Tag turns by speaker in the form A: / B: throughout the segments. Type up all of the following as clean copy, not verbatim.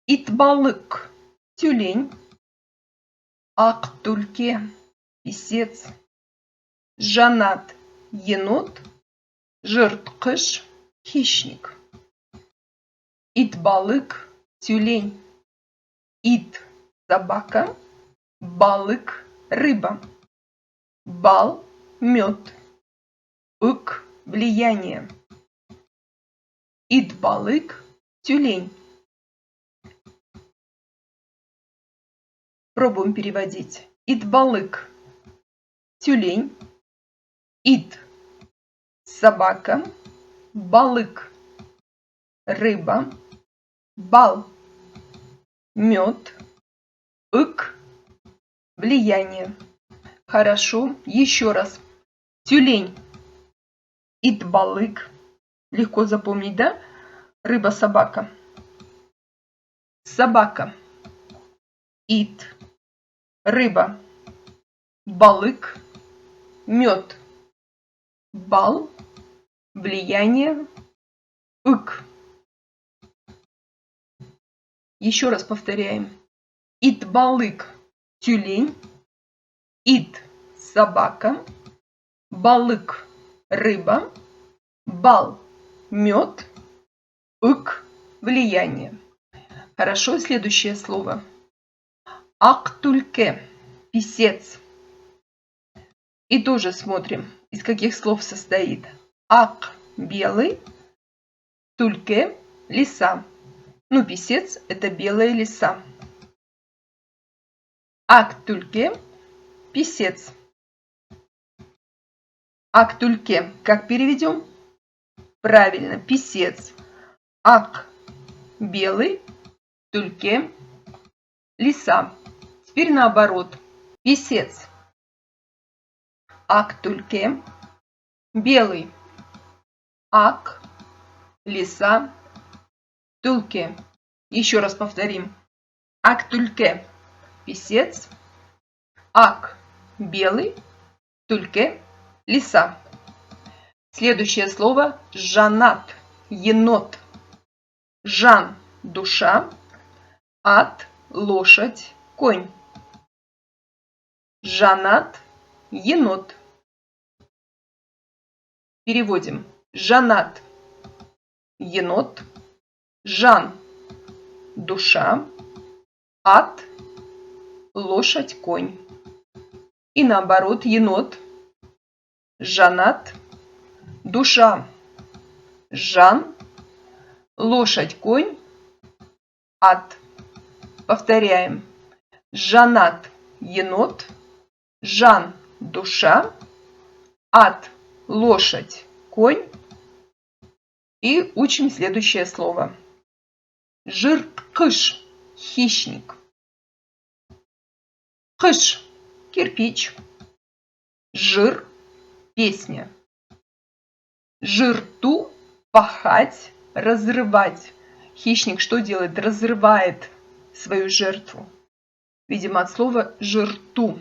A: Итбалык – тюлень. Ак-тульке – писец. Жанат – енот. Жырткыш – хищник. Итбалык – тюлень. Ит – собака. Балык – рыба. Бал – мед. Ык – влияние. Итбалык – тюлень. Пробуем переводить. Итбалык – тюлень. Ит – собака. Балык – рыба. Бал – мед. Ык – влияние. Хорошо. Еще раз. Тюлень. Итбалык. Легко запомнить, да? Рыба, собака. Собака. Ит. Рыба. Балык. Мед. Бал. Влияние. Ык. Еще раз повторяем. Итбалык – тюлень. Ит – собака. Балык – рыба. Бал – мед. Ык – влияние. Хорошо, следующее слово. Ак-тульке – писец. И тоже смотрим, из каких слов состоит. Ак – белый. Тульке – лиса. Ну, писец – это белая лиса. Ак-тульке – писец. Ак-тульке как переведем? Правильно, писец. Ак – белый. Тульке – лиса. Теперь наоборот. Писец. Ак-тульке – белый. Ак – лиса. Тульке. Еще раз повторим. Ак-тульке – писец. Ак – белый. Тульке – лиса. Следующее слово – жанат – енот. Жан – душа. Ат – лошадь, конь. Жанат – енот. Переводим. Жанат – енот. Жан – душа. Ат – лошадь, конь. И наоборот, енот. Жанат – душа. Жан – лошадь, конь. Ат. Повторяем. Жанат – енот. Жан – душа. Ат – лошадь, конь. И учим следующее слово. Жырткыш – хищник. Кыш – кирпич. Жир – песня. Жирту – пахать, разрывать. Хищник что делает? Разрывает свою жертву. Видимо, от слова жирту.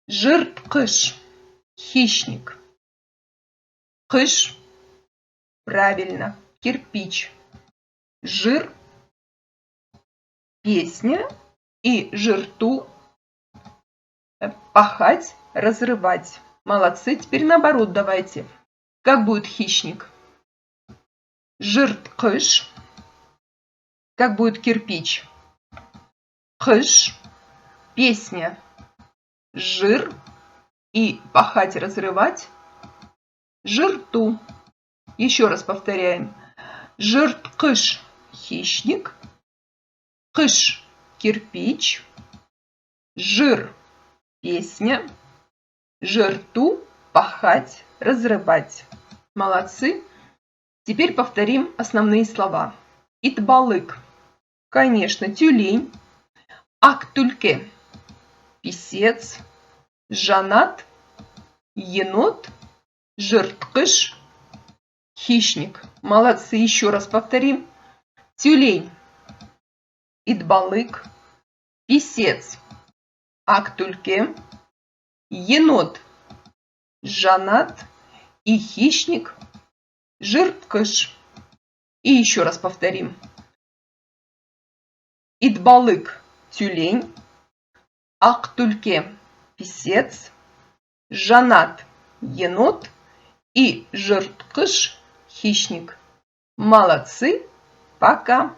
A: Жырткыш – хищник. Кыш – правильно, кирпич. Жир – песня. И жирту – пахать, разрывать. Молодцы. Теперь наоборот давайте. Как будет хищник? Жырткыш. Как будет кирпич? Кыш. Песня. Жир. И пахать, разрывать. Жирту. Еще раз повторяем. Жырткыш – хищник. Кыш – кирпич. Жир – песня. Жирту – пахать, разрывать. Молодцы. Теперь повторим основные слова. Итбалык. Конечно, тюлень. Ак-тульке. Писец. Жанат. Енот. Жырткыш. Хищник. Молодцы. Еще раз повторим. Тюлень. Итбалык. Писец. Ак-тульке. Енот. Жанат. И хищник. Жырткыш. И еще раз повторим. Итбалык – тюлень. Ак-тюльке – писец. Жанат – енот. И жырткыш – хищник. Молодцы, пока!